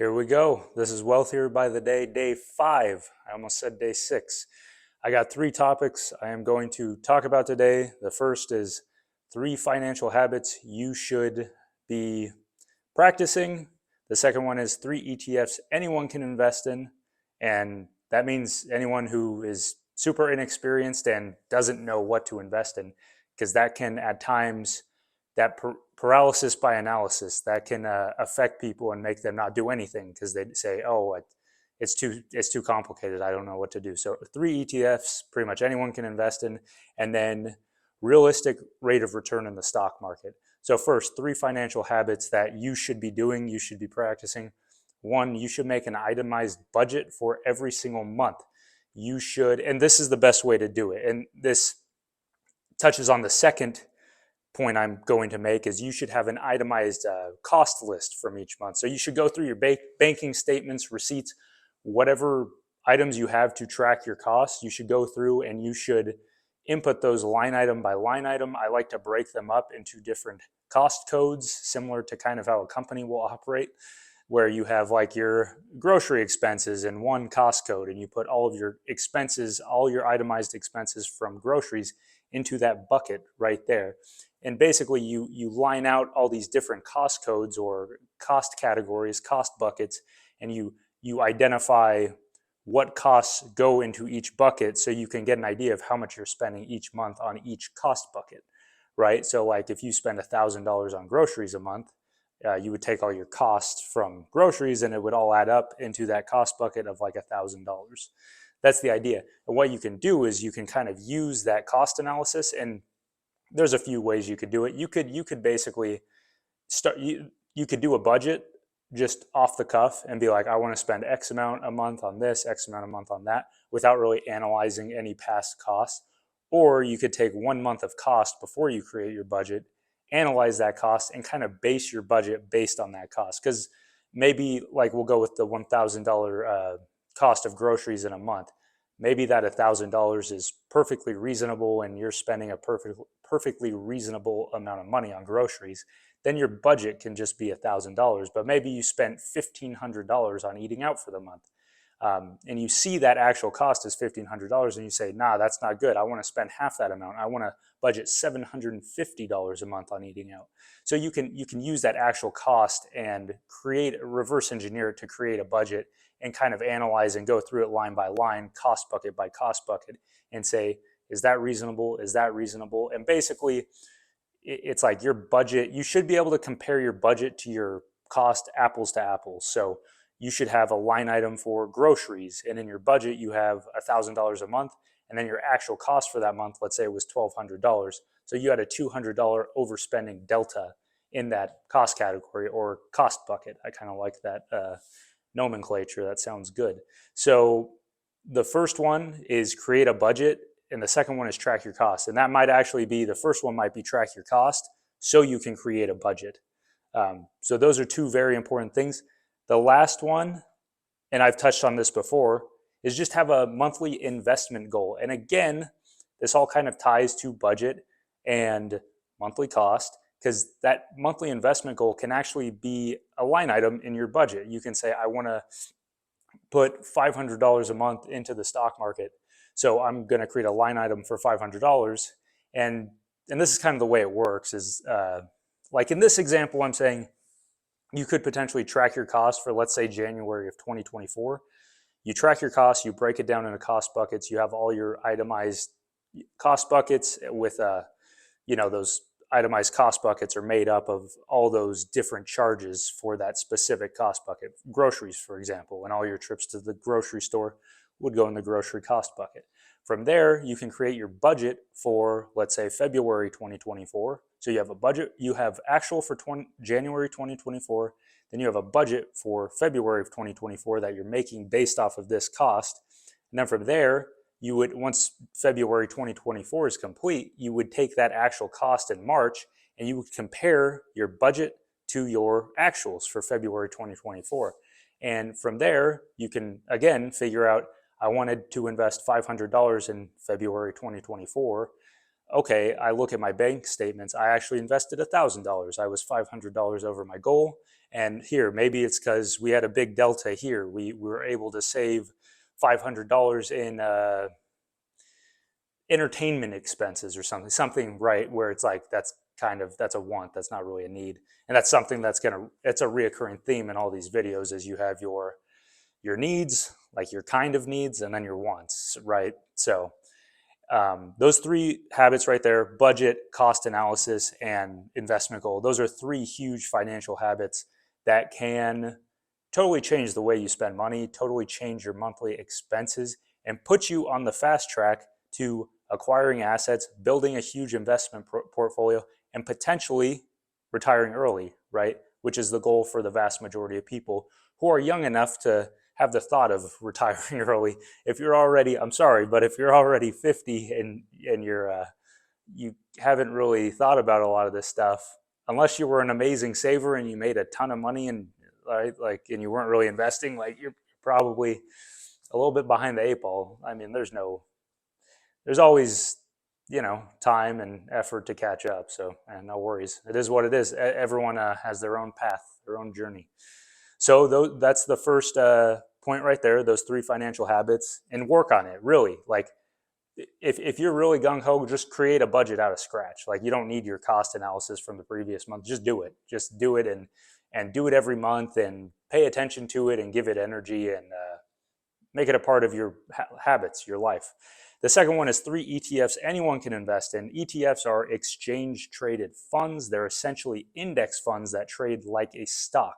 Here we go. This is Wealthier by the day 5. I almost said day 6. I got 3 topics I am going to talk about today. The first is 3 financial habits you should be practicing. The second one is 3 ETFs anyone can invest in. And that means anyone who is super inexperienced and doesn't know what to invest in, because that can at times, that paralysis by analysis, that can affect people and make them not do anything because they say, oh, it's too complicated, I don't know what to do. So 3 ETFs pretty much anyone can invest in, and then realistic rate of return in the stock market. So first, 3 financial habits that you should be doing, you should be practicing. 1, you should make an itemized budget for every single month. You should, and this is the best way to do it, and this touches on the second point I'm going to make, is you should have an itemized cost list from each month. So you should go through your banking statements, receipts, whatever items you have to track your costs, you should go through and you should input those line item by line item. I like to break them up into different cost codes, similar to kind of how a company will operate, where you have like your grocery expenses in one cost code, and you put all of your expenses, all your itemized expenses from groceries into that bucket right there. And basically you line out all these different cost codes or cost categories, cost buckets, and you identify what costs go into each bucket, so you can get an idea of how much you're spending each month on each cost bucket, right? So like if you spend $1,000 on groceries a month, you would take all your costs from groceries and it would all add up into that cost bucket of like $1,000. That's the idea. And what you can do is you can kind of use that cost analysis, and there's a few ways you could do it. You could basically start, you could do a budget just off the cuff and be like, I want to spend X amount a month on this, X amount a month on that, without really analyzing any past costs. Or you could take 1 month of cost before you create your budget, analyze that cost, and kind of base your budget based on that cost. Because maybe, like, we'll go with the $1,000 cost of groceries in a month. Maybe that $1,000 is perfectly reasonable and you're spending a perfectly reasonable amount of money on groceries. Then your budget can just be $1,000, but maybe you spent $1,500 on eating out for the month. And you see that actual cost is $1,500 and you say, nah, that's not good. I want to spend half that amount. I want to budget $750 a month on eating out. So you can use that actual cost and reverse engineer it to create a budget, and kind of analyze and go through it line by line, cost bucket by cost bucket, and say, is that reasonable? Is that reasonable? And basically, it's like your budget, you should be able to compare your budget to your cost apples to apples. So you should have a line item for groceries, and in your budget you have $1,000 a month, and then your actual cost for that month, let's say it was $1,200. So you had a $200 overspending delta in that cost category or cost bucket. I kind of like that nomenclature. That sounds good. So the first one is create a budget, and the second one is track your cost. And that might actually be, the first one might be track your cost so you can create a budget. So those are 2 very important things. The last one, and I've touched on this before, is just have a monthly investment goal. And again, this all kind of ties to budget and monthly cost, because that monthly investment goal can actually be a line item in your budget. You can say, I want to put $500 a month into the stock market, so I'm going to create a line item for $500. And this is kind of the way it works, is like in this example, I'm saying you could potentially track your costs for, let's say, January of 2024. You track your costs, you break it down into cost buckets. You have all your itemized cost buckets with, those itemized cost buckets are made up of all those different charges for that specific cost bucket. Groceries, for example, and all your trips to the grocery store would go in the grocery cost bucket. From there, you can create your budget for, let's say, February 2024. So you have a budget, you have actual for January 2024, then you have a budget for February of 2024 that you're making based off of this cost. And then from there, you would, once February 2024 is complete, you would take that actual cost in March and you would compare your budget to your actuals for February 2024. And from there, you can, again, figure out, I wanted to invest $500 in February 2024. Okay, I look at my bank statements. I actually invested $1,000. I was $500 over my goal. And here, maybe it's because we had a big delta here. We were able to save $500 in entertainment expenses or something, right? Where it's like that's a want, that's not really a need, and that's something it's a reoccurring theme in all these videos. Is you have your needs, like your kind of needs, and then your wants, right? So those three habits right there: budget, cost analysis, and investment goal. Those are three huge financial habits that can totally change the way you spend money, totally change your monthly expenses, and put you on the fast track to acquiring assets, building a huge investment portfolio, and potentially retiring early, right? Which is the goal for the vast majority of people who are young enough to have the thought of retiring early. If you're already, I'm sorry, but if you're already 50 and you haven't really thought about a lot of this stuff, unless you were an amazing saver and you made a ton of money and and you weren't really investing, like you're probably a little bit behind the eight ball. I mean, there's always time and effort to catch up. So, and no worries. It is what it is. Everyone has their own path, their own journey. So that's the first point right there. Those three financial habits, and work on it. Really, like if you're really gung ho, just create a budget out of scratch. Like you don't need your cost analysis from the previous month. Just do it. Just do it and do it every month and pay attention to it and give it energy and make it a part of your habits, your life. The second one is 3 ETFs anyone can invest in. ETFs are exchange traded funds. They're essentially index funds that trade like a stock.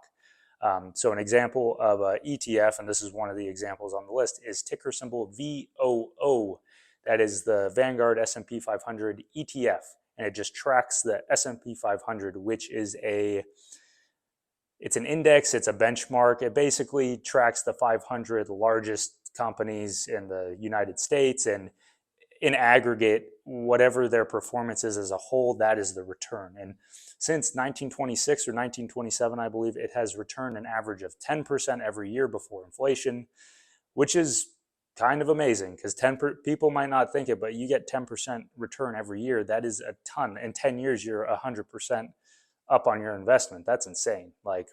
So an example of a ETF, and this is one of the examples on the list, is ticker symbol VOO. That is the Vanguard S&P 500 ETF, and it just tracks the S&P 500, which is it's an index, it's a benchmark. It basically tracks the 500 largest companies in the United States, and in aggregate, whatever their performance is as a whole, that is the return. And since 1926 or 1927, I believe, it has returned an average of 10% every year before inflation, which is kind of amazing because people might not think it, but you get 10% return every year. That is a ton. In 10 years, you're 100% up on your investment. That's insane. Like,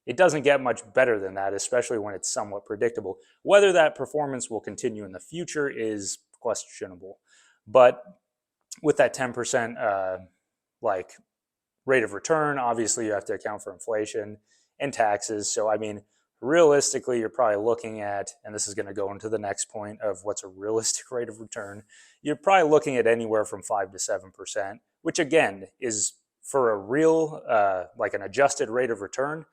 it doesn't get much better than that, especially when it's somewhat predictable. Whether that performance will continue in the future is questionable. But with that 10% like rate of return, obviously you have to account for inflation and taxes. So, I mean, realistically, you're probably looking at, and this is going to go into the next point of what's a realistic rate of return, you're probably looking at anywhere from 5 to 7%, which again is for a real, like an adjusted rate of return,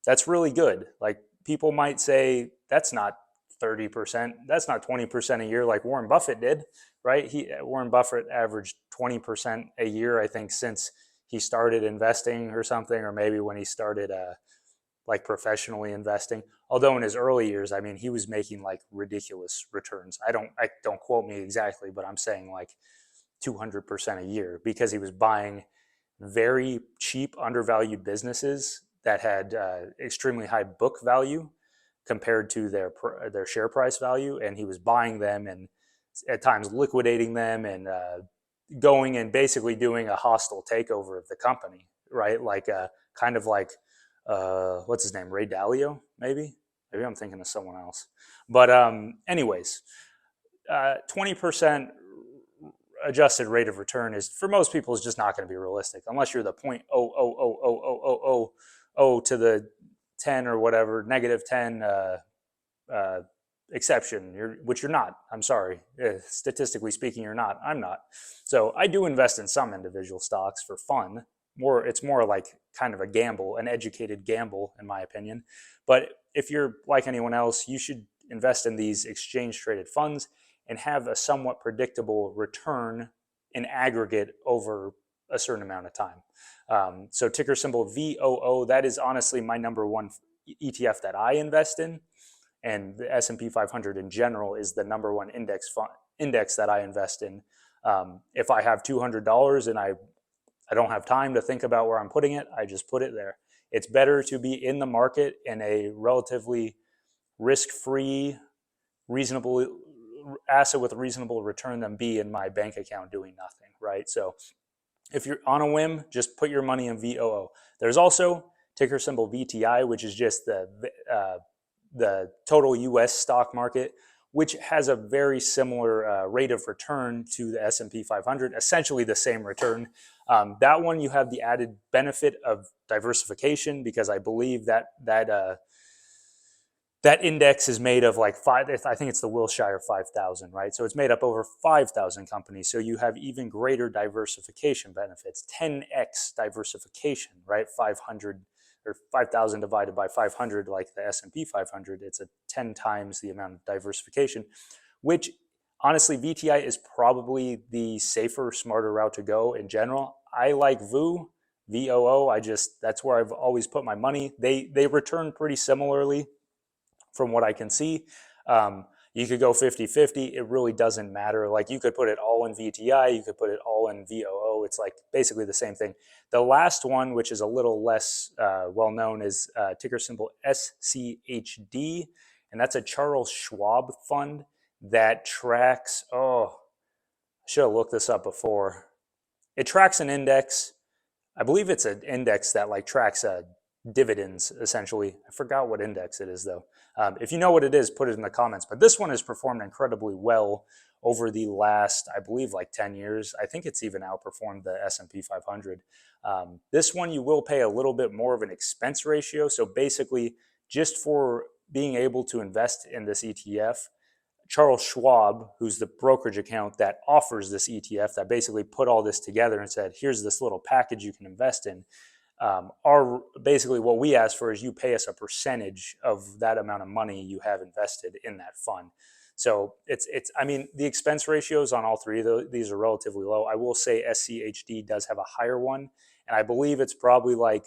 that's really good. Like people might say, that's not 30%, that's not 20% a year like Warren Buffett did, right? Warren Buffett averaged 20% a year, I think, since he started investing or something, or maybe when he started like professionally investing. Although in his early years, I mean, he was making like ridiculous returns. I don't quote me exactly, but I'm saying like 200% a year because he was buying very cheap, undervalued businesses that had extremely high book value compared to their share price value, and he was buying them and at times liquidating them and going and basically doing a hostile takeover of the company, right? Like kind of like what's his name, Ray Dalio, maybe I'm thinking of someone else, but anyways, 20% adjusted rate of return is for most people is just not going to be realistic unless you're the 0.0000000 to the 10 or whatever negative 10 exception, which you're not. I'm sorry, statistically speaking, you're not. I'm not. So I do invest in some individual stocks for fun. It's more like kind of a gamble, an educated gamble, in my opinion. But if you're like anyone else, you should invest in these exchange traded funds and have a somewhat predictable return in aggregate over a certain amount of time. So ticker symbol VOO, that is honestly my number one ETF that I invest in. And the S&P 500 in general is the number one index that I invest in. If I have $200 and I don't have time to think about where I'm putting it, I just put it there. It's better to be in the market in a relatively risk-free, reasonable asset with a reasonable return than be in my bank account doing nothing, right? So if you're on a whim, just put your money in VOO. There's also ticker symbol VTI, which is just the total US stock market, which has a very similar rate of return to the S&P 500, essentially the same return. That one you have the added benefit of diversification, because I believe that index is made of like I think it's the Wilshire 5,000, right? So it's made up over 5,000 companies. So you have even greater diversification benefits, 10x diversification, right? 500 or 5,000 divided by 500, like the S&P 500, it's a 10 times the amount of diversification, which honestly, VTI is probably the safer, smarter route to go in general. I like VOO, VOO. That's where I've always put my money. They return pretty similarly from what I can see. You could go 50-50. It really doesn't matter. Like, you could put it all in VTI, you could put it all in VOO. It's like basically the same thing. The last one, which is a little less well known, is ticker symbol SCHD, and that's a Charles Schwab fund that tracks. Oh, I should have looked this up before. It tracks an index. I believe it's an index that like tracks dividends, essentially. I forgot what index it is, though. If you know what it is, put it in the comments. But this one has performed incredibly well over the last, I believe, like 10 years. I think it's even outperformed the S&P 500. This one, you will pay a little bit more of an expense ratio. So basically, just for being able to invest in this ETF, Charles Schwab, who's the brokerage account that offers this ETF, that basically put all this together and said, here's this little package you can invest in, basically what we ask for is you pay us a percentage of that amount of money you have invested in that fund. So I mean, the expense ratios on all three of these are relatively low. I will say SCHD does have a higher one, and I believe it's probably like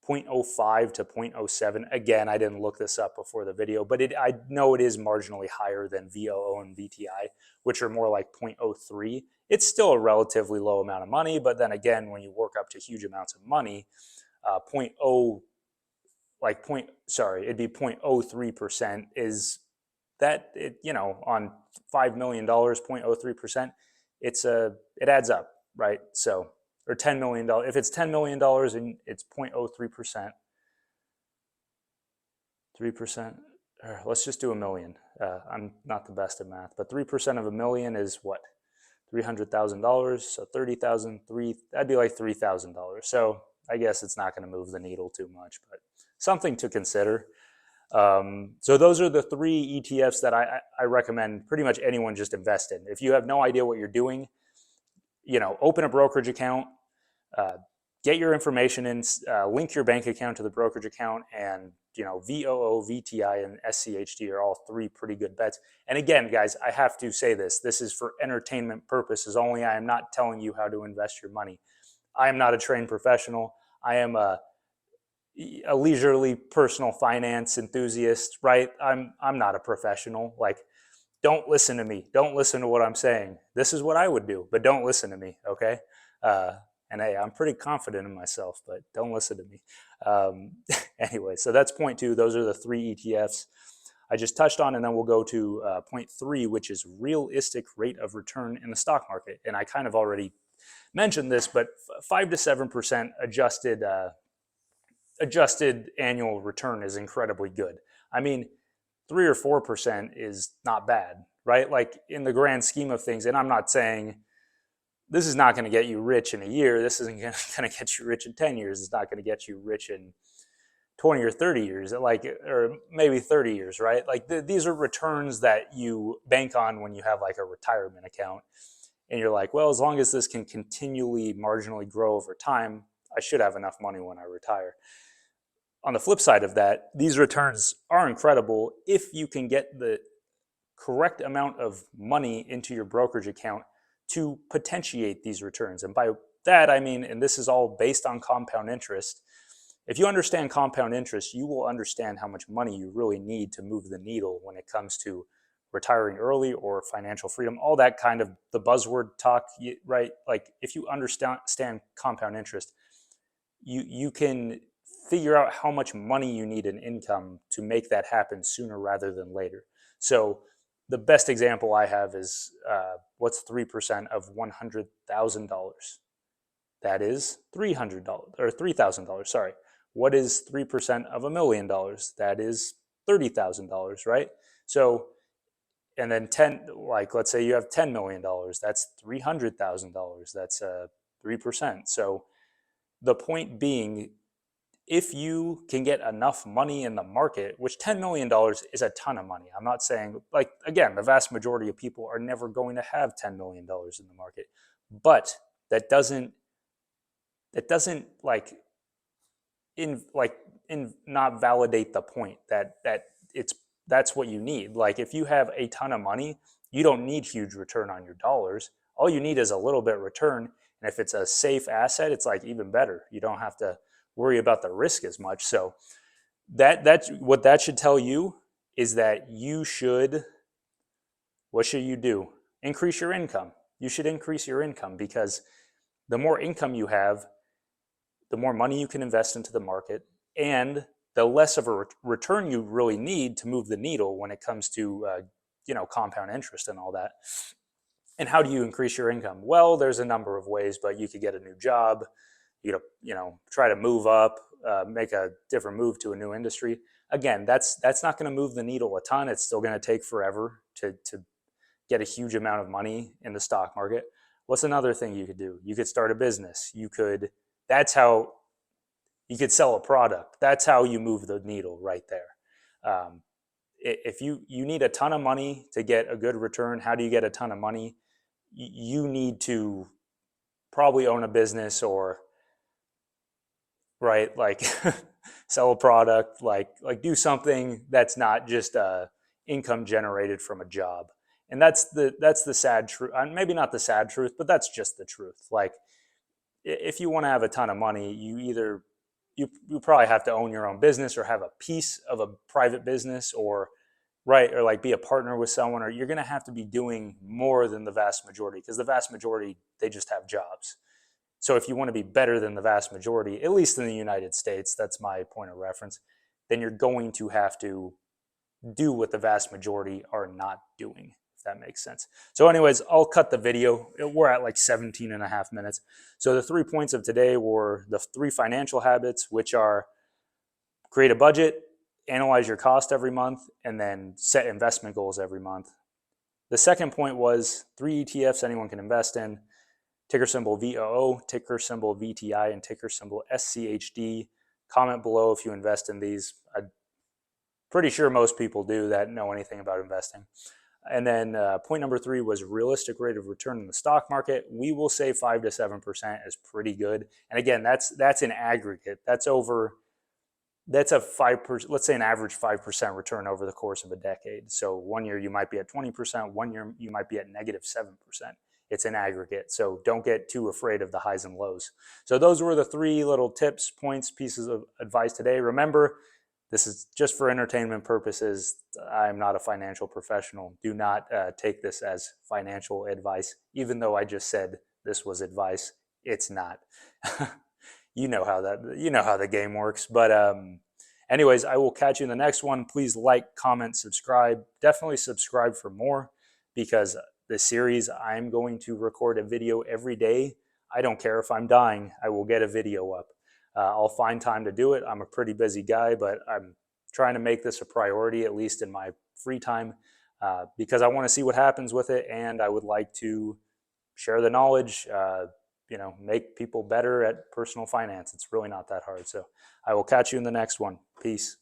0.05 to 0.07. Again, I didn't look this up before the video, but I know it is marginally higher than VOO and VTI, which are more like 0.03. It's still a relatively low amount of money, but then again, when you work up to huge amounts of money, it'd be 0.03% is that, on $5 million, 0.03%, it adds up, right? So, or $10 million. If it's $10 million and it's 0.03%, 3%, let's just do a million. I'm not the best at math, but 3% of a million is what? $300,000. So 30,000, that'd be like $3,000. So I guess it's not going to move the needle too much, but something to consider. So those are the three ETFs that I recommend pretty much anyone just invest in. If you have no idea what you're doing, open a brokerage account, get your information in, link your bank account to the brokerage account, and VOO, VTI, and SCHD are all three pretty good bets. And again, guys, I have to say this is for entertainment purposes only. I am not telling you how to invest your money. I am not a trained professional. I am a leisurely personal finance enthusiast, right? I'm not a professional. Like, don't listen to me. Don't listen to what I'm saying. This is what I would do, but don't listen to me, okay? And hey, I'm pretty confident in myself, but don't listen to me. Anyway, so that's point two. Those are the three ETFs I just touched on, and then we'll go to point three, which is realistic rate of return in the stock market. And I kind of already mentioned this, but 5 to 7% adjusted annual return is incredibly good. I mean, 3 or 4% is not bad, right? Like, in the grand scheme of things, and I'm not saying this is not going to get you rich in a year. This isn't going to get you rich in 10 years. It's not going to get you rich in 20 or 30 years, or maybe 30 years, right? Like, these are returns that you bank on when you have like a retirement account. And you're like, well, as long as this can continually marginally grow over time, I should have enough money when I retire. On the flip side of that, these returns are incredible if you can get the correct amount of money into your brokerage account to potentiate these returns. And by that, I mean, and this is all based on compound interest, if you understand compound interest, you will understand how much money you really need to move the needle when it comes to retiring early or financial freedom, all that kind of the buzzword talk, right? Like, if you understand compound interest, you can figure out how much money you need in income to make that happen sooner rather than later. So the best example I have is what's 3% of $100,000? That is $300 or $3,000. Sorry, What is 3% of $1 million? That is $30,000, right? So, and then 10, like let's say you have $10 million, that's $300,000. That's 3%. So the point being, if you can get enough money in the market, which $10 million is a ton of money. I'm not saying, like, again, the vast majority of people are never going to have $10 million in the market, but that doesn't like in not validate the point that it's that's what you need. Like if you have a ton of money, you don't need huge return on your dollars. All you need is a little bit return, and if it's a safe asset, it's like even better. You don't have to worry about the risk as much. So that's what that should tell you is that you should, what should you do? Increase your income. You should increase your income, because the more income you have, the more money you can invest into the market, and the less of a return you really need to move the needle when it comes to compound interest and all that. And how do you increase your income? Well, there's a number of ways, but you could get a new job, try to move up, make a different move to a new industry. Again, that's not going to move the needle a ton. It's still going to take forever to get a huge amount of money in the stock market. What's another thing you could do? You could start a business. That's how you could sell a product. That's how you move the needle right there. If you need a ton of money to get a good return, how do you get a ton of money? You need to probably own a business, or right, like sell a product, like do something that's not just income generated from a job. And that's the sad truth. Maybe not the sad truth, but that's just the truth. Like if you want to have a ton of money, you probably have to own your own business, or have a piece of a private business, or like be a partner with someone, or you're going to have to be doing more than the vast majority, because the vast majority, they just have jobs. So if you want to be better than the vast majority, at least in the United States, that's my point of reference, then you're going to have to do what the vast majority are not doing, if that makes sense. So anyways, I'll cut the video. We're at like 17 and a half minutes. So the 3 points of today were the 3 financial habits, which are create a budget, analyze your cost every month, and then set investment goals every month. The second point was 3 ETFs anyone can invest in: ticker symbol VOO, ticker symbol VTI, and ticker symbol SCHD. Comment below if you invest in these. I'm pretty sure most people do that know anything about investing. And then point number 3 was realistic rate of return in the stock market. We will say 5 to 7% is pretty good. And again, that's an aggregate. That's a 5%, let's say an average 5% return over the course of a decade. So 1 year you might be at 20%, 1 year you might be at negative 7%. It's an aggregate, so don't get too afraid of the highs and lows. So those were the 3 little tips, points, pieces of advice today. Remember, this is just for entertainment purposes. I'm not a financial professional. Do not take this as financial advice, even though I just said this was advice. It's not. You know how the game works. But anyways, I will catch you in the next one. Please like, comment, subscribe. Definitely subscribe for more, because this series, I'm going to record a video every day. I don't care if I'm dying. I will get a video up. I'll find time to do it. I'm a pretty busy guy, but I'm trying to make this a priority, at least in my free time, because I want to see what happens with it, and I would like to share the knowledge, make people better at personal finance. It's really not that hard. So I will catch you in the next one. Peace.